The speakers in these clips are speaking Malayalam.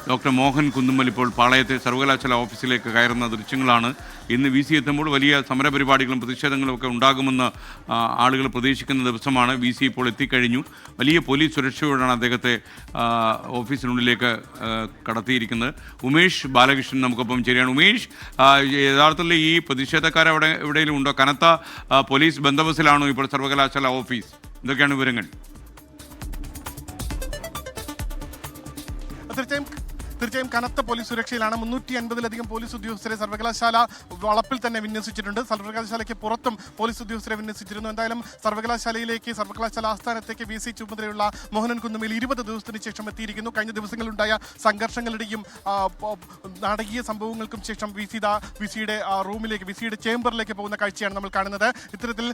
ഡോക്ടർ മോഹൻ കുന്നുമ്മൽ ഇപ്പോൾ പാളയത്തെ സർവകലാശാല ഓഫീസിലേക്ക് കയറുന്ന ദൃശ്യങ്ങളാണ്. ഇന്ന് വി സി എത്തുമ്പോൾ വലിയ സമരപരിപാടികളും പ്രതിഷേധങ്ങളും ഒക്കെ ഉണ്ടാകുമെന്ന് ആളുകൾ പ്രതീക്ഷിക്കുന്ന ദിവസമാണ്. വി സി ഇപ്പോൾ എത്തിക്കഴിഞ്ഞു. വലിയ പോലീസ് സുരക്ഷയോടാണ് അദ്ദേഹത്തെ ഓഫീസിനുള്ളിലേക്ക് കടത്തിയിരിക്കുന്നത്. ഉമേഷ് ബാലകൃഷ്ണൻ നമുക്കൊപ്പം ശരിയാണ്. ഉമേഷ്, യഥാർത്ഥത്തിൽ ഈ പ്രതിഷേധക്കാർ എവിടെയെങ്കിലും ഉണ്ടോ? കനത്ത പോലീസ് ബന്ദോബസ്തിലാണോ ഇപ്പോൾ സർവകലാശാല ഓഫീസ്? എന്തൊക്കെയാണ് വിവരങ്ങൾ? തീർച്ചയായും കനത്ത പോലീസ് സുരക്ഷയിലാണ്. 350-ലധികം പോലീസ് ഉദ്യോഗസ്ഥരെ സർവകലാശാല വളപ്പിൽ തന്നെ വിന്യസിച്ചിട്ടുണ്ട്. സർവകലാശാലയ്ക്ക് പുറത്തും പോലീസ് ഉദ്യോഗസ്ഥരെ വിന്യസിച്ചിരുന്നു. എന്തായാലും സർവകലാശാല ആസ്ഥാനത്തേക്ക് വി സി ചുമതലയുള്ള മോഹനൻ കുന്നുമ്മൽ 20 ദിവസത്തിന് ശേഷം എത്തിയിരിക്കുന്നു. കഴിഞ്ഞ ദിവസങ്ങളിലുണ്ടായ സംഘർഷങ്ങളുടെയും നാടകീയ സംഭവങ്ങൾക്കും ശേഷം വി സിയുടെ റൂമിലേക്ക്, വി സിയുടെ ചേംബറിലേക്ക് പോകുന്ന കാഴ്ചയാണ് നമ്മൾ കാണുന്നത്. ഇത്തരത്തിൽ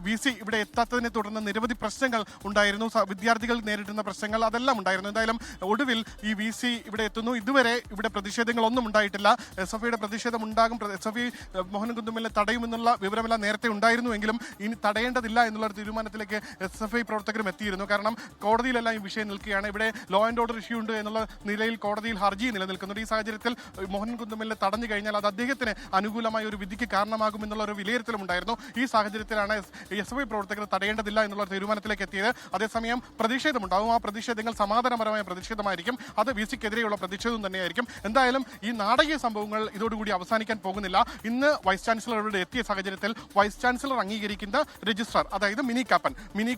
വി സി ഇവിടെ എത്താത്തതിനെ തുടർന്ന് നിരവധി പ്രശ്നങ്ങൾ ഉണ്ടായിരുന്നു. വിദ്യാർത്ഥികൾ നേരിടുന്ന പ്രശ്നങ്ങൾ അതെല്ലാം ഉണ്ടായിരുന്നു. എന്തായാലും ഒടുവിൽ ഈ വി സി ഇവിടെ എത്തുന്നു. ഇതുവരെ ഇവിടെ പ്രതിഷേധങ്ങളൊന്നും ഉണ്ടായിട്ടില്ല. എസ് എഫ് ഐയുടെ പ്രതിഷേധം ഉണ്ടാകും, എസ് എഫ് ഐ മോഹനൻ കുന്നുമ്മലിനെ തടയുമെന്നുള്ള വിവരമെല്ലാം നേരത്തെ ഉണ്ടായിരുന്നുവെങ്കിലും ഇനി തടയേണ്ടതില്ല എന്നുള്ള ഒരു തീരുമാനത്തിലേക്ക് എസ് എഫ് ഐ പ്രവർത്തകരും എത്തിയിരുന്നു. കാരണം കോടതിയിലെല്ലാം ഈ വിഷയം നിൽക്കുകയാണ്. ഇവിടെ ലോ ആൻഡ് ഓർഡർ ഇഷ്യൂ ഉണ്ട് എന്നുള്ള നിലയിൽ കോടതിയിൽ ഹർജി നിലനിൽക്കുന്നുണ്ട്. ഈ സാഹചര്യത്തിൽ മോഹനൻ കുന്നുമ്മലിനെ തടഞ്ഞു കഴിഞ്ഞാൽ അത് അദ്ദേഹത്തിന് അനുകൂലമായ ഒരു വിധിക്ക് കാരണമാകുമെന്നുള്ള ഒരു വിലയിരുത്തലും ഉണ്ടായിരുന്നു. ഈ സാഹചര്യത്തിലാണ് എസ് എഫ് ഐ പ്രവർത്തകർ തടയേണ്ടതില്ല എന്നുള്ള തീരുമാനത്തിലേക്ക് എത്തിയത്. അതേസമയം പ്രതിഷേധമുണ്ടാകും. ആ പ്രതിഷേധങ്ങൾ സമാധാനപരമായ പ്രതിഷേധമായിരിക്കും. അത് വി സിക്കെതിരെയുള്ള പ്രതിഷേധം തന്നെയായിരിക്കും. എന്തായാലും ഈ നാടകീയ സംഭവങ്ങൾ ഇതോടുകൂടി അവസാനിക്കാൻ പോകുന്നില്ല. ഇന്ന് വൈസ് ചാൻസലർ ഇവിടെ എത്തിയ സാഹചര്യത്തിൽ വൈസ് ചാൻസലർ അംഗീകരിക്കുന്ന രജിസ്ട്രാർ, അതായത് മിനി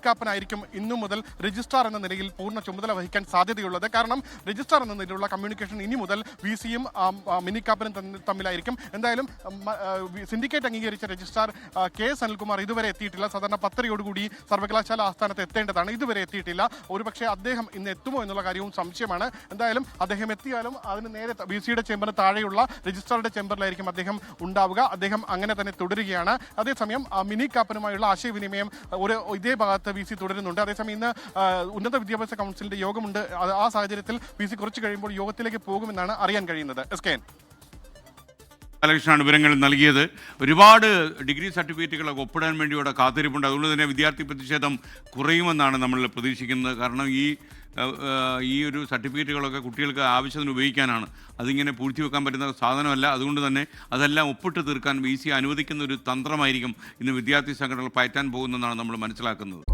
കാപ്പൻ ആയിരിക്കും ഇന്നു മുതൽ രജിസ്ട്രാർ എന്ന നിലയിൽ പൂർണ്ണ ചുമതല വഹിക്കാൻ സാധ്യതയുള്ളത്. കാരണം രജിസ്ട്രാർ എന്ന നിലയിലുള്ള കമ്മ്യൂണിക്കേഷൻ ഇനി മുതൽ വി സിയും മിനി കാപ്പനും തമ്മിലായിരിക്കും. എന്തായാലും സിൻഡിക്കേറ്റ് അംഗീകരിച്ച രജിസ്ട്രാർ കെ എസ് അനിൽകുമാർ ഇതുവരെ എത്തിയിട്ടില്ല. സാധാരണ 10:30 സർവകലാശാല ആസ്ഥാനത്ത് എത്തേണ്ടതാണ്. ഇതുവരെ എത്തിയിട്ടില്ല. ഒരുപക്ഷെ അദ്ദേഹം ഇന്ന് എത്തുമോ എന്നുള്ള കാര്യവും സംശയമാണ്. എന്തായാലും അദ്ദേഹം എത്തിയാലും അതിന് നേരെ വി സിയുടെ ചേംബറിന് താഴെയുള്ള രജിസ്ട്രാറുടെ ചേംബറിലായിരിക്കും അദ്ദേഹം ഉണ്ടാവുക. അദ്ദേഹം അങ്ങനെ തന്നെ തുടരുകയാണ്. അതേസമയം മിനി കാപ്പനുമായുള്ള ആശയവിനിമയം ഇതേ ഭാഗത്ത് വി സി തുടരുന്നുണ്ട്. അതേസമയം ഇന്ന് ഉന്നത വിദ്യാഭ്യാസ കൗൺസിലിന്റെ യോഗമുണ്ട്. ആ സാഹചര്യത്തിൽ വി സി കുറച്ച് കഴിയുമ്പോൾ യോഗത്തിലേക്ക് പോകുമെന്നാണ് അറിയാൻ കഴിയുന്നത്. ബാലകൃഷ്ണനാണ് വിവരങ്ങൾ നൽകിയത്. ഒരുപാട് ഡിഗ്രി സർട്ടിഫിക്കറ്റുകളൊക്കെ ഒപ്പിടാൻ വേണ്ടി ഇവിടെ കാത്തിരിപ്പുണ്ട്. അതുകൊണ്ട് തന്നെ വിദ്യാർത്ഥി പ്രതിഷേധം കുറയുമെന്നാണ് നമ്മൾ പ്രതീക്ഷിക്കുന്നത്. കാരണം ഈ ഒരു സർട്ടിഫിക്കറ്റുകളൊക്കെ കുട്ടികൾക്ക് ആവശ്യത്തിന് ഉപയോഗിക്കാനാണ്. അതിങ്ങനെ പൂഴ്ത്തി വെക്കാൻ പറ്റുന്ന സാധനമല്ല. അതുകൊണ്ട് തന്നെ അതെല്ലാം ഒപ്പിട്ട് തീർക്കാൻ വി സി അനുവദിക്കുന്ന ഒരു തന്ത്രമായിരിക്കും ഇന്ന് വിദ്യാർത്ഥി സംഘടനകൾ പയറ്റാൻ പോകുന്നതെന്നാണ് നമ്മൾ മനസ്സിലാക്കുന്നത്.